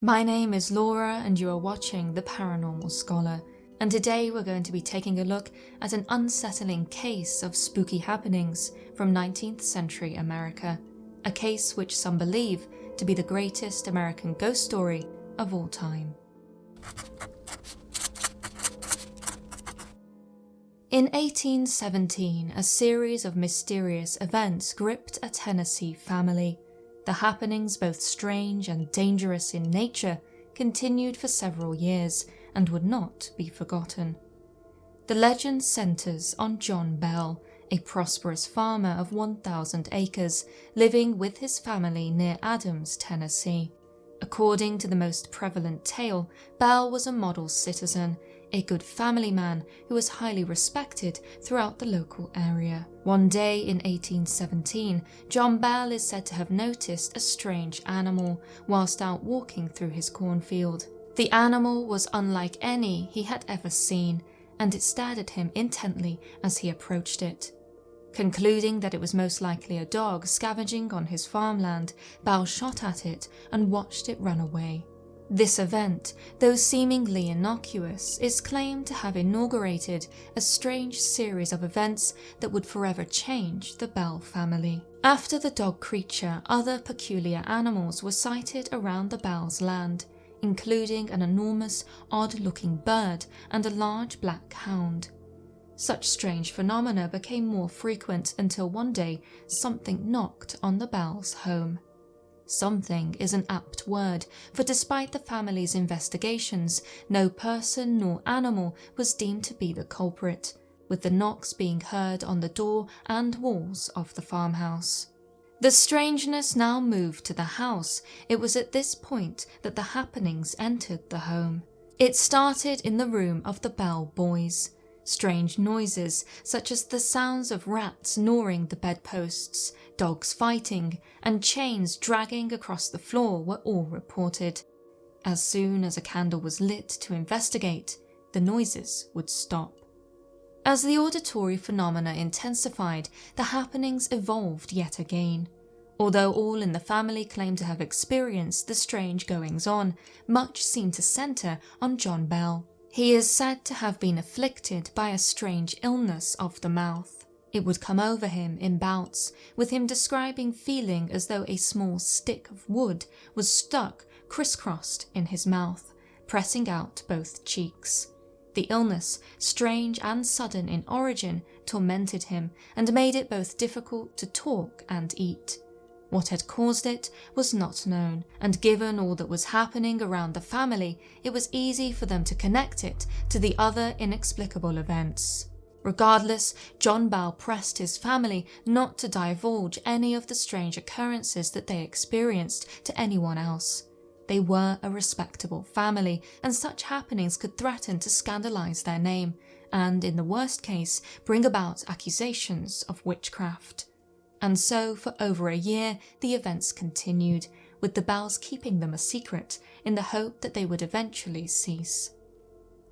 My name is Laura and you are watching The Paranormal Scholar, and today we're going to be taking a look at an unsettling case of spooky happenings from 19th century America, a case which some believe to be the greatest American ghost story of all time. In 1817, a series of mysterious events gripped a Tennessee family. The happenings, both strange and dangerous in nature, continued for several years and would not be forgotten. The legend centers on John Bell, a prosperous farmer of 1,000 acres, living with his family near Adams, Tennessee. According to the most prevalent tale, Bell was a model citizen, a good family man who was highly respected throughout the local area. One day in 1817, John Bell is said to have noticed a strange animal whilst out walking through his cornfield. The animal was unlike any he had ever seen, and it stared at him intently as he approached it. Concluding that it was most likely a dog scavenging on his farmland, Bell shot at it and watched it run away. This event, though seemingly innocuous, is claimed to have inaugurated a strange series of events that would forever change the Bell family. After the dog creature, other peculiar animals were sighted around the Bells' land, including an enormous, odd-looking bird and a large black hound. Such strange phenomena became more frequent until one day something knocked on the Bells' home. Something is an apt word, for despite the family's investigations, no person nor animal was deemed to be the culprit, with the knocks being heard on the door and walls of the farmhouse. The strangeness now moved to the house. It was at this point that the happenings entered the home. It started in the room of the Bell boys. Strange noises, such as the sounds of rats gnawing the bedposts, dogs fighting, and chains dragging across the floor were all reported. As soon as a candle was lit to investigate, the noises would stop. As the auditory phenomena intensified, the happenings evolved yet again. Although all in the family claimed to have experienced the strange goings-on, much seemed to centre on John Bell. He is said to have been afflicted by a strange illness of the mouth. It would come over him in bouts, with him describing feeling as though a small stick of wood was stuck crisscrossed in his mouth, pressing out both cheeks. The illness, strange and sudden in origin, tormented him and made it both difficult to talk and eat. What had caused it was not known, and given all that was happening around the family, it was easy for them to connect it to the other inexplicable events. Regardless, John Bell pressed his family not to divulge any of the strange occurrences that they experienced to anyone else. They were a respectable family, and such happenings could threaten to scandalize their name, and in the worst case, bring about accusations of witchcraft. And so, for over a year, the events continued, with the Bells keeping them a secret in the hope that they would eventually cease.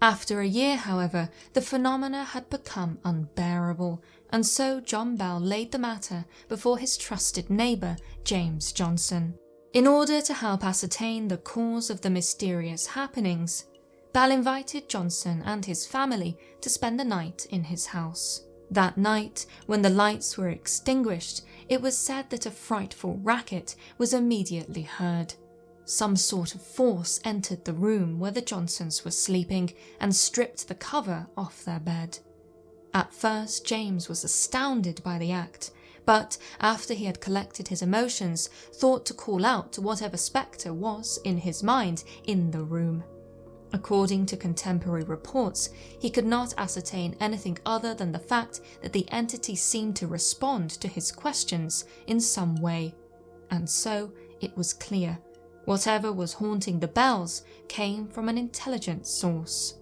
After a year, however, the phenomena had become unbearable, and so John Bell laid the matter before his trusted neighbour, James Johnson. In order to help ascertain the cause of the mysterious happenings, Bell invited Johnson and his family to spend the night in his house. That night, when the lights were extinguished, it was said that a frightful racket was immediately heard. Some sort of force entered the room where the Johnsons were sleeping and stripped the cover off their bed. At first, James was astounded by the act, but after he had collected his emotions, thought to call out to whatever spectre was in his mind in the room. According to contemporary reports, he could not ascertain anything other than the fact that the entity seemed to respond to his questions in some way. And so it was clear, whatever was haunting the Bells came from an intelligent source.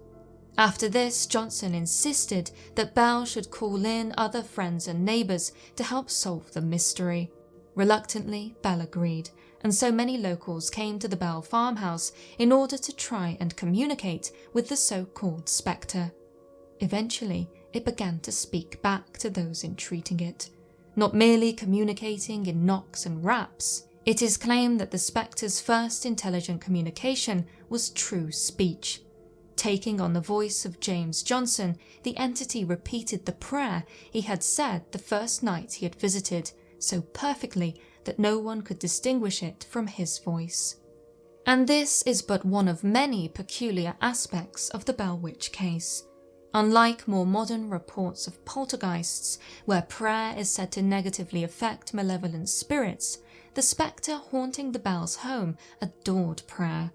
After this, Johnson insisted that Bell should call in other friends and neighbours to help solve the mystery. Reluctantly, Bell agreed, and so many locals came to the Bell farmhouse in order to try and communicate with the so-called spectre. Eventually, it began to speak back to those entreating it, not merely communicating in knocks and raps. It is claimed that the spectre's first intelligent communication was true speech. Taking on the voice of James Johnson, the entity repeated the prayer he had said the first night he had visited, so perfectly that no one could distinguish it from his voice. And this is but one of many peculiar aspects of the Bell Witch case. Unlike more modern reports of poltergeists, where prayer is said to negatively affect malevolent spirits, the spectre haunting the Bell's home adored prayer.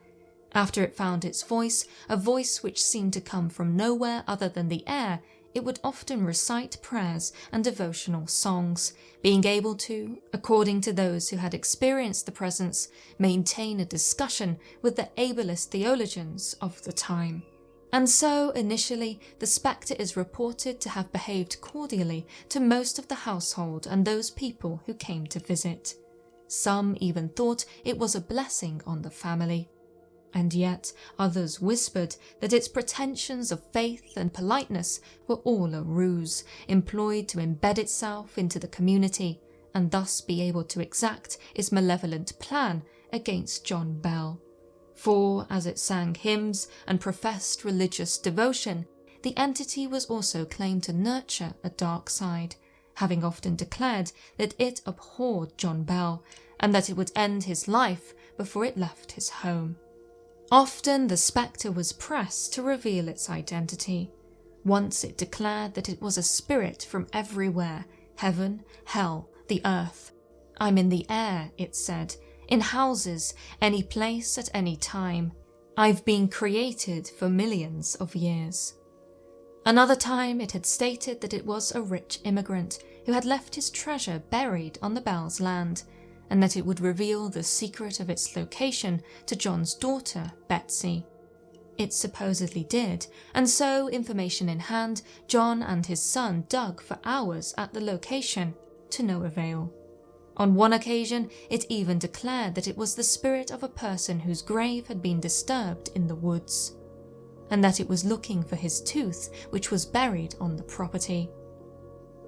After it found its voice, a voice which seemed to come from nowhere other than the air, it would often recite prayers and devotional songs, being able to, according to those who had experienced the presence, maintain a discussion with the ablest theologians of the time. And so, initially, the spectre is reported to have behaved cordially to most of the household and those people who came to visit. Some even thought it was a blessing on the family. And yet others whispered that its pretensions of faith and politeness were all a ruse, employed to embed itself into the community and thus be able to exact its malevolent plan against John Bell. For, as it sang hymns and professed religious devotion, the entity was also claimed to nurture a dark side, having often declared that it abhorred John Bell and that it would end his life before it left his home. Often the spectre was pressed to reveal its identity. Once it declared that it was a spirit from everywhere, heaven, hell, the earth. "I'm in the air," it said, "in houses, any place at any time. I've been created for millions of years." Another time it had stated that it was a rich immigrant who had left his treasure buried on the Bell's land, and that it would reveal the secret of its location to John's daughter, Betsy. It supposedly did, and so, information in hand, John and his son dug for hours at the location, to no avail. On one occasion, it even declared that it was the spirit of a person whose grave had been disturbed in the woods, and that it was looking for his tooth, which was buried on the property.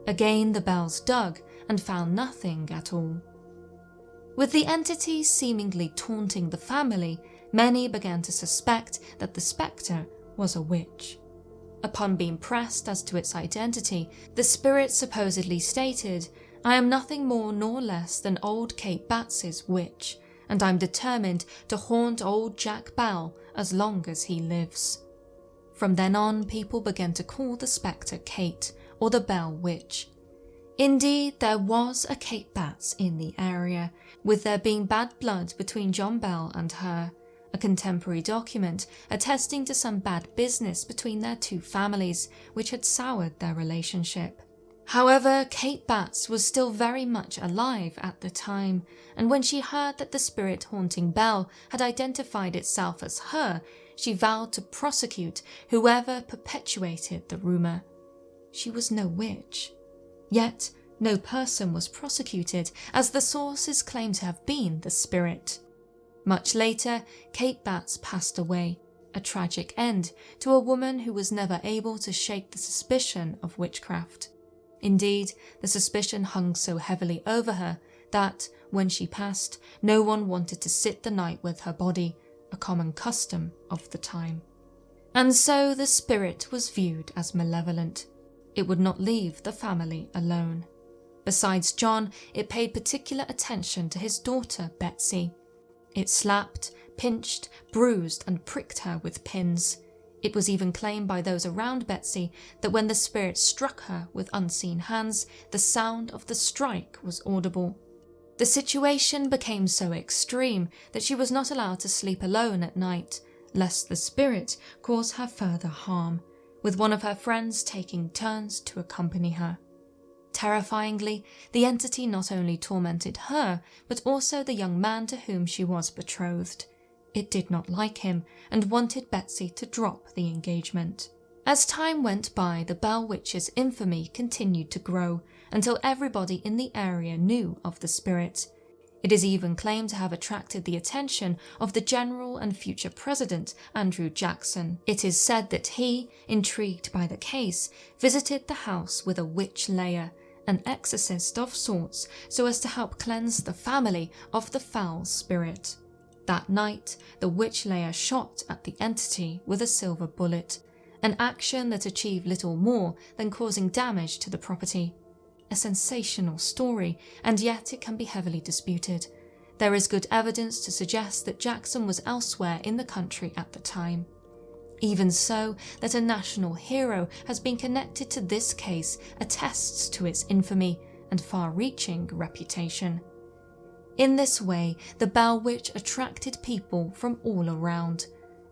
Again the Bells dug, and found nothing at all. With the entity seemingly taunting the family, many began to suspect that the spectre was a witch. Upon being pressed as to its identity, the spirit supposedly stated, "I am nothing more nor less than old Kate Batts's witch, and I'm determined to haunt old Jack Bell as long as he lives." From then on, people began to call the spectre Kate, or the Bell Witch. Indeed, there was a Kate Batts in the area, with there being bad blood between John Bell and her, a contemporary document attesting to some bad business between their two families, which had soured their relationship. However, Kate Batts was still very much alive at the time, and when she heard that the spirit haunting Bell had identified itself as her, she vowed to prosecute whoever perpetuated the rumour. She was no witch. Yet, no person was prosecuted, as the sources claim to have been the spirit. Much later, Kate Batts passed away, a tragic end to a woman who was never able to shake the suspicion of witchcraft. Indeed, the suspicion hung so heavily over her that, when she passed, no one wanted to sit the night with her body, a common custom of the time. And so the spirit was viewed as malevolent. It would not leave the family alone. Besides John, it paid particular attention to his daughter Betsy. It slapped, pinched, bruised and pricked her with pins. It was even claimed by those around Betsy that when the spirit struck her with unseen hands, the sound of the strike was audible. The situation became so extreme that she was not allowed to sleep alone at night, lest the spirit cause her further harm, with one of her friends taking turns to accompany her. Terrifyingly, the entity not only tormented her, but also the young man to whom she was betrothed. It did not like him and wanted Betsy to drop the engagement. As time went by, the Bell Witch's infamy continued to grow until everybody in the area knew of the spirit. It is even claimed to have attracted the attention of the general and future president, Andrew Jackson. It is said that he, intrigued by the case, visited the house with a witch layer an exorcist of sorts so as to help cleanse the family of the foul spirit. That night, the witch layer shot at the entity with a silver bullet, an action that achieved little more than causing damage to the property. A sensational story, and yet it can be heavily disputed. There is good evidence to suggest that Jackson was elsewhere in the country at the time. Even so, that a national hero has been connected to this case attests to its infamy and far-reaching reputation. In this way, the Bell Witch attracted people from all around.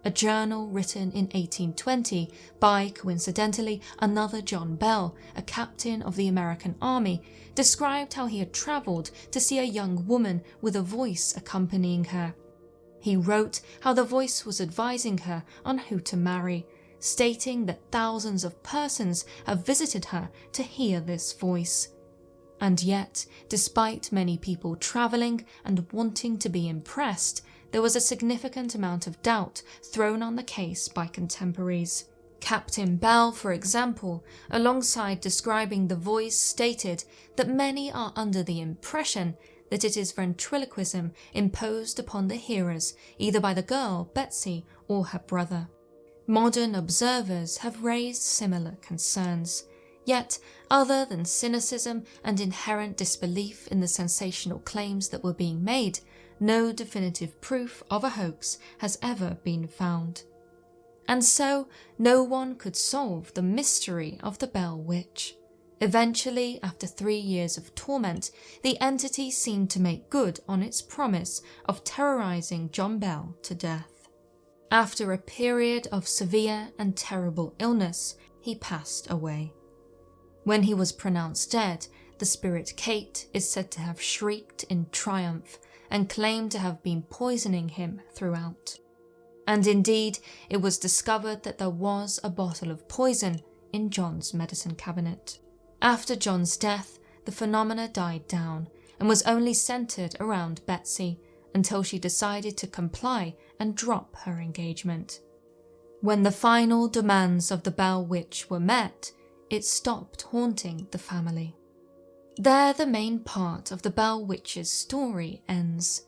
A journal written in 1820 by, coincidentally, another John Bell, a captain of the American Army, described how he had travelled to see a young woman with a voice accompanying her. He wrote how the voice was advising her on who to marry, stating that thousands of persons have visited her to hear this voice. And yet, despite many people travelling and wanting to be impressed, there was a significant amount of doubt thrown on the case by contemporaries. Captain Bell, for example, alongside describing the voice, stated that many are under the impression that it is ventriloquism imposed upon the hearers either by the girl, Betsy, or her brother. Modern observers have raised similar concerns. Yet, other than cynicism and inherent disbelief in the sensational claims that were being made, no definitive proof of a hoax has ever been found. And so, no one could solve the mystery of the Bell Witch. Eventually, after 3 years of torment, the entity seemed to make good on its promise of terrorizing John Bell to death. After a period of severe and terrible illness, he passed away. When he was pronounced dead, the spirit Kate is said to have shrieked in triumph and claimed to have been poisoning him throughout. And indeed, it was discovered that there was a bottle of poison in John's medicine cabinet. After John's death, the phenomena died down and was only centered around Betsy until she decided to comply and drop her engagement. When the final demands of the Bell Witch were met, it stopped haunting the family. There the main part of the Bell Witch's story ends.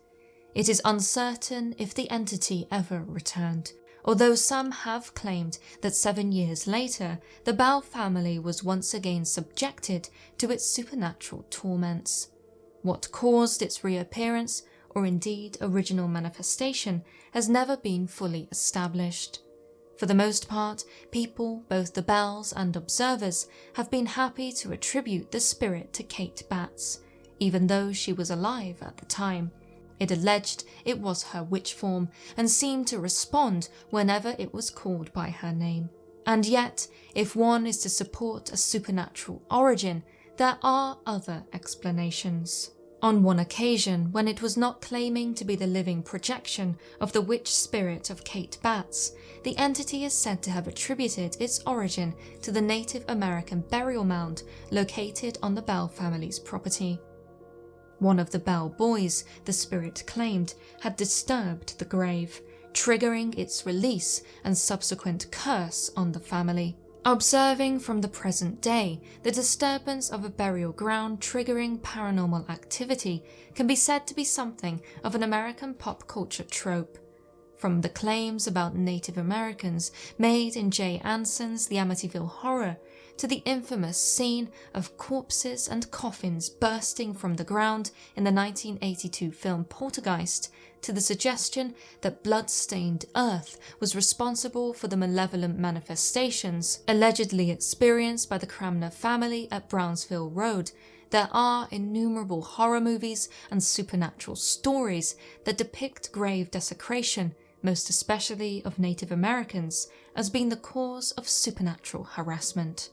It is uncertain if the entity ever returned, although some have claimed that 7 years later, the Bell family was once again subjected to its supernatural torments. What caused its reappearance, or indeed original manifestation, has never been fully established. For the most part, people, both the Bells and observers, have been happy to attribute the spirit to Kate Batts, even though she was alive at the time. It alleged it was her witch form and seemed to respond whenever it was called by her name. And yet, if one is to support a supernatural origin, there are other explanations. On one occasion, when it was not claiming to be the living projection of the witch spirit of Kate Batts, the entity is said to have attributed its origin to the Native American burial mound located on the Bell family's property. One of the Bell boys, the spirit claimed, had disturbed the grave, triggering its release and subsequent curse on the family. Observing from the present day, the disturbance of a burial ground triggering paranormal activity can be said to be something of an American pop culture trope. From the claims about Native Americans made in Jay Anson's The Amityville Horror, to the infamous scene of corpses and coffins bursting from the ground in the 1982 film Poltergeist, to the suggestion that blood-stained earth was responsible for the malevolent manifestations allegedly experienced by the Cramner family at Brownsville Road, there are innumerable horror movies and supernatural stories that depict grave desecration, most especially of Native Americans, as being the cause of supernatural harassment.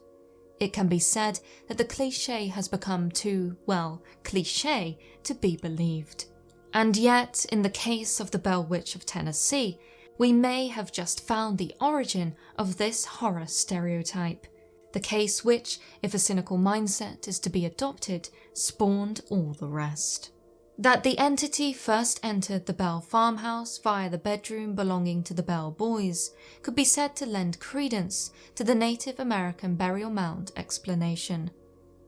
It can be said that the cliché has become too, well, cliché to be believed. And yet, in the case of the Bell Witch of Tennessee, we may have just found the origin of this horror stereotype, the case which, if a cynical mindset is to be adopted, spawned all the rest. That the entity first entered the Bell farmhouse via the bedroom belonging to the Bell boys could be said to lend credence to the Native American burial mound explanation.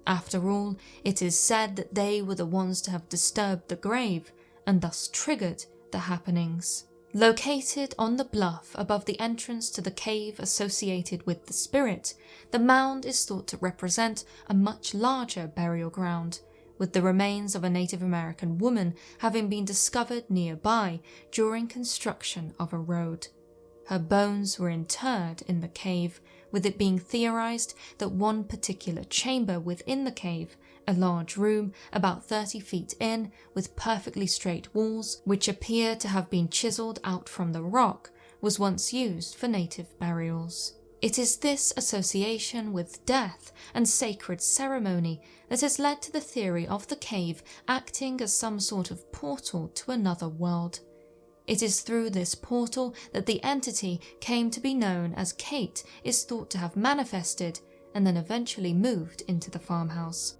After all, it is said that they were the ones to have disturbed the grave and thus triggered the happenings. Located on the bluff above the entrance to the cave associated with the spirit, the mound is thought to represent a much larger burial ground, with the remains of a Native American woman having been discovered nearby during construction of a road. Her bones were interred in the cave, with it being theorized that one particular chamber within the cave, a large room about 30 feet in with perfectly straight walls which appear to have been chiseled out from the rock, was once used for native burials. It is this association with death and sacred ceremony that has led to the theory of the cave acting as some sort of portal to another world. It is through this portal that the entity came to be known as Kate is thought to have manifested and then eventually moved into the farmhouse.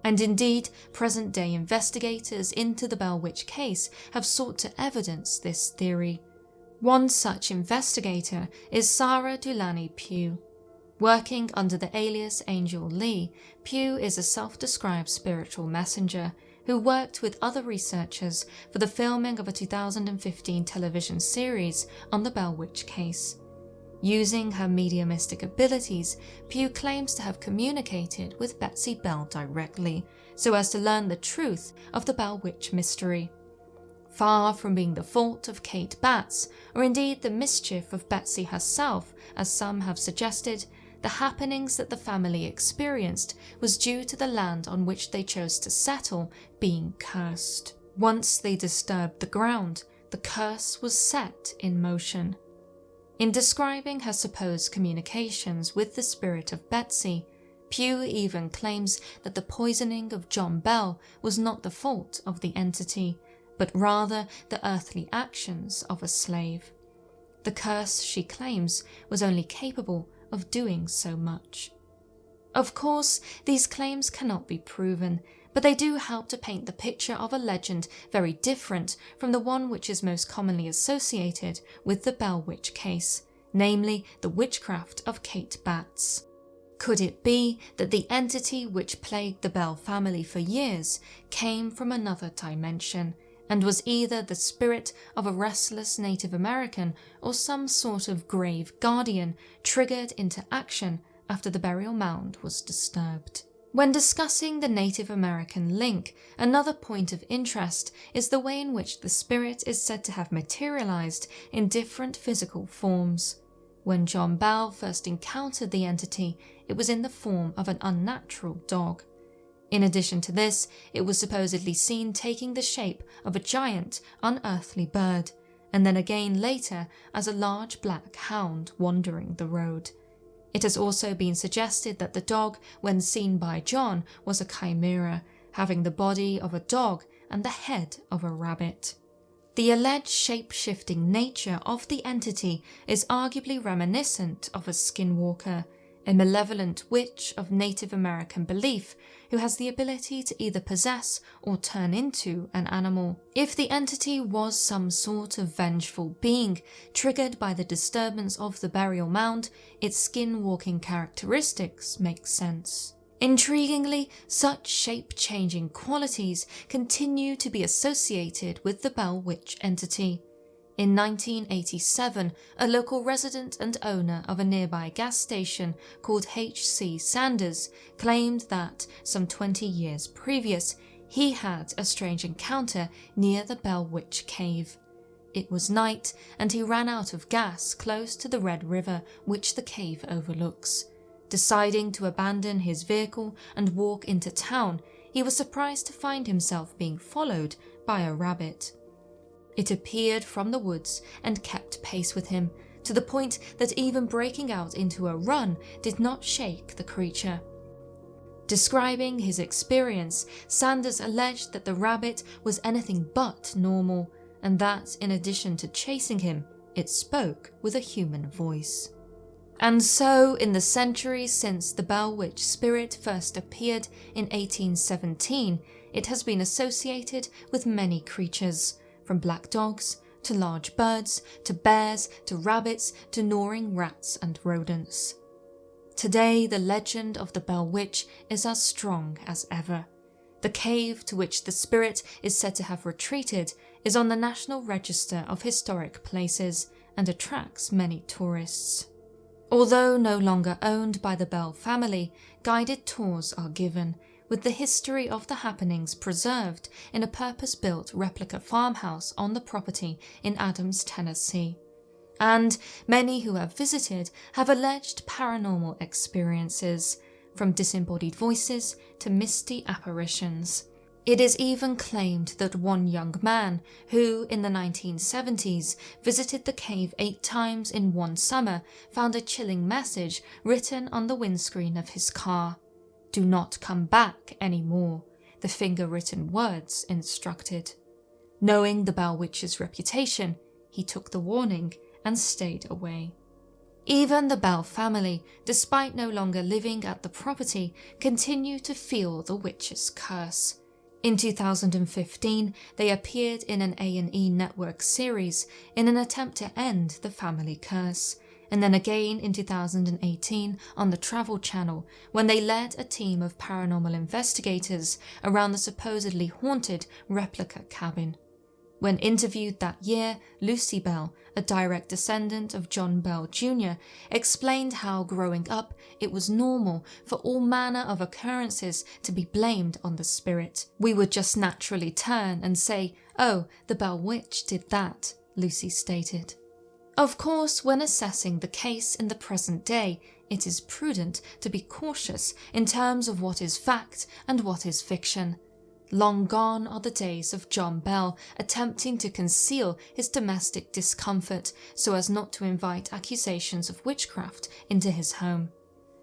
And indeed, present-day investigators into the Bell Witch case have sought to evidence this theory. One such investigator is Sara Dulaney Pugh. Working under the alias Angel Lee, Pugh is a self-described spiritual messenger who worked with other researchers for the filming of a 2015 television series on the Bell Witch case. Using her mediumistic abilities, Pugh claims to have communicated with Betsy Bell directly, so as to learn the truth of the Bell Witch mystery. Far from being the fault of Kate Batts, or indeed the mischief of Betsy herself, as some have suggested, the happenings that the family experienced was due to the land on which they chose to settle being cursed. Once they disturbed the ground, the curse was set in motion. In describing her supposed communications with the spirit of Betsy, Pugh even claims that the poisoning of John Bell was not the fault of the entity, but rather the earthly actions of a slave. The curse, she claims, was only capable of doing so much. Of course, these claims cannot be proven, but they do help to paint the picture of a legend very different from the one which is most commonly associated with the Bell Witch case, namely the witchcraft of Kate Batts. Could it be that the entity which plagued the Bell family for years came from another dimension, and was either the spirit of a restless Native American or some sort of grave guardian triggered into action after the burial mound was disturbed? When discussing the Native American link, another point of interest is the way in which the spirit is said to have materialized in different physical forms. When John Bell first encountered the entity, it was in the form of an unnatural dog. In addition to this, it was supposedly seen taking the shape of a giant, unearthly bird, and then again later as a large black hound wandering the road. It has also been suggested that the dog, when seen by John, was a chimera, having the body of a dog and the head of a rabbit. The alleged shape-shifting nature of the entity is arguably reminiscent of a skinwalker, a malevolent witch of Native American belief who has the ability to either possess or turn into an animal. If the entity was some sort of vengeful being triggered by the disturbance of the burial mound, its skin-walking characteristics make sense. Intriguingly, such shape-changing qualities continue to be associated with the Bell Witch entity. In 1987, a local resident and owner of a nearby gas station called H.C. Sanders claimed that, some 20 years previous, he had a strange encounter near the Bell Witch cave. It was night, and he ran out of gas close to the Red River, which the cave overlooks. Deciding to abandon his vehicle and walk into town, he was surprised to find himself being followed by a rabbit. It appeared from the woods and kept pace with him, to the point that even breaking out into a run did not shake the creature. Describing his experience, Sanders alleged that the rabbit was anything but normal, and that, in addition to chasing him, it spoke with a human voice. And so, in the centuries since the Bell Witch spirit first appeared in 1817, it has been associated with many creatures, from black dogs, to large birds, to bears, to rabbits, to gnawing rats and rodents. Today, the legend of the Bell Witch is as strong as ever. The cave to which the spirit is said to have retreated is on the National Register of Historic Places and attracts many tourists. Although no longer owned by the Bell family, guided tours are given, with the history of the happenings preserved in a purpose-built replica farmhouse on the property in Adams, Tennessee. And many who have visited have alleged paranormal experiences, from disembodied voices to misty apparitions. It is even claimed that one young man, who in the 1970s visited the cave 8 times in one summer, found a chilling message written on the windscreen of his car. "Do not come back anymore," the finger-written words instructed. Knowing the Bell Witch's reputation, he took the warning and stayed away. Even the Bell family, despite no longer living at the property, continue to feel the witch's curse. In 2015, they appeared in an A&E network series in an attempt to end the family curse, and then again in 2018 on the Travel Channel when they led a team of paranormal investigators around the supposedly haunted replica cabin. When interviewed that year, Lucy Bell, a direct descendant of John Bell Jr., explained how growing up it was normal for all manner of occurrences to be blamed on the spirit. "We would just naturally turn and say, 'Oh, the Bell Witch did that,'" Lucy stated. Of course, when assessing the case in the present day, it is prudent to be cautious in terms of what is fact and what is fiction. Long gone are the days of John Bell attempting to conceal his domestic discomfort so as not to invite accusations of witchcraft into his home.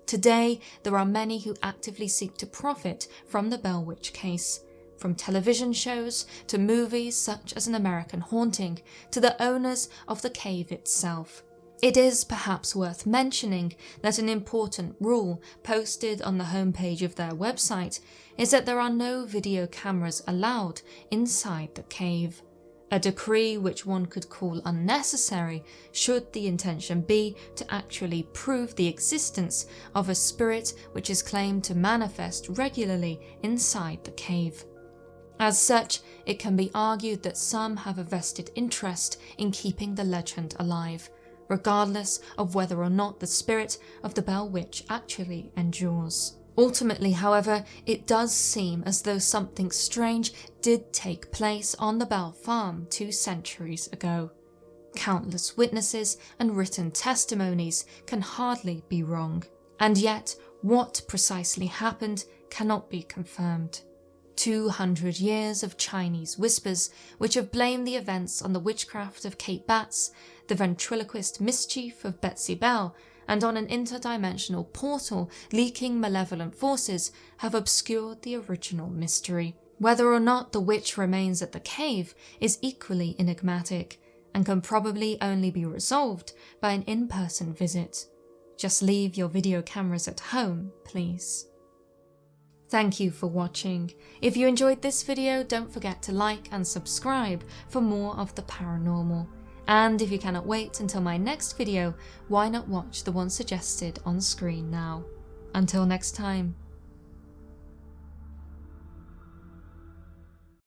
Today, there are many who actively seek to profit from the Bell Witch case, from television shows to movies such as An American Haunting to the owners of the cave itself. It is perhaps worth mentioning that an important rule posted on the homepage of their website is that there are no video cameras allowed inside the cave, a decree which one could call unnecessary should the intention be to actually prove the existence of a spirit which is claimed to manifest regularly inside the cave. As such, it can be argued that some have a vested interest in keeping the legend alive, regardless of whether or not the spirit of the Bell Witch actually endures. Ultimately, however, it does seem as though something strange did take place on the Bell farm 2 centuries ago. Countless witnesses and written testimonies can hardly be wrong, and yet what precisely happened cannot be confirmed. 200 years of Chinese whispers which have blamed the events on the witchcraft of Kate Batts, the ventriloquist mischief of Betsy Bell, and on an interdimensional portal leaking malevolent forces have obscured the original mystery. Whether or not the witch remains at the cave is equally enigmatic, and can probably only be resolved by an in-person visit. Just leave your video cameras at home, please. Thank you for watching. If you enjoyed this video, don't forget to like and subscribe for more of the paranormal. And if you cannot wait until my next video, why not watch the one suggested on screen now? Until next time.